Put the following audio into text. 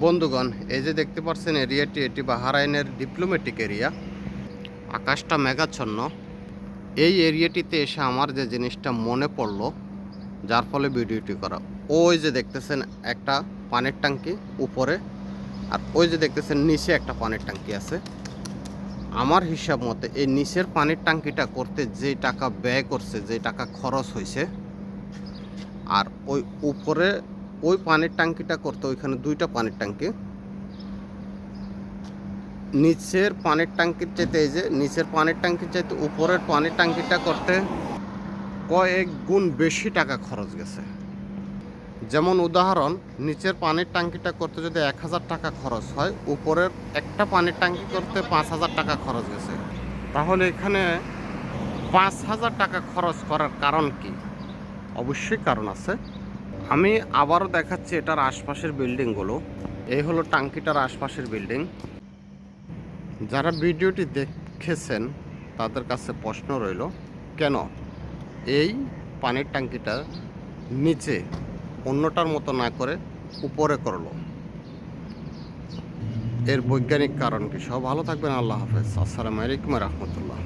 বন্ধুগণ, এই যে দেখতে পাচ্ছেন এরিয়াটি, এটি বাহরাইনের ডিপ্লোম্যাটিক এরিয়া। আকাশটা মেঘাচ্ছন্ন। এই এরিয়াটিতে এসে আমার যে জিনিসটা মনে পড়লো, যার ফলে ভিডিওটি করা, ওই যে দেখতেছেন একটা পানির ট্যাঙ্কি উপরে, আর ওই যে দেখতেছেন নিচে একটা পানির ট্যাঙ্কি আছে। আমার হিসাব মতে এই নিচের পানির ট্যাঙ্কিটা করতে যে টাকা ব্যয় করছে, যে টাকা খরচ হয়েছে, আর ওই উপরে ওই পানির ট্যাঙ্কিটা করতে ওইখানে দুইটা পানির ট্যাঙ্কি, নিচের পানির ট্যাঙ্কির চাইতে, এই যে নিচের পানির ট্যাঙ্কির চাইতে উপরের পানির ট্যাঙ্কিটা করতে কয়েক গুণ বেশি টাকা খরচ গেছে। যেমন উদাহরণ, নিচের পানির ট্যাঙ্কিটা করতে যদি 1000 টাকা খরচ হয়, উপরের একটা পানির ট্যাঙ্কি করতে 5000 টাকা খরচ গেছে। তাহলে এখানে 5000 টাকা খরচ করার কারণ কি? অবশ্যই কারণ আছে। আমি আবারও দেখাচ্ছি এটার আশপাশের বিল্ডিংগুলো। এই হলো ট্যাঙ্কিটার আশপাশের বিল্ডিং। যারা ভিডিওটি দেখেছেন তাদের কাছে প্রশ্ন রইল, কেন এই পানির ট্যাঙ্কিটা নিচে অন্যটার মতো না করে উপরে করলো? এর বৈজ্ঞানিক কারণ কি? সব ভালো থাকবেন। আল্লাহ হাফেজ। আসসালামু আলাইকুম রহমতুল্লাহ।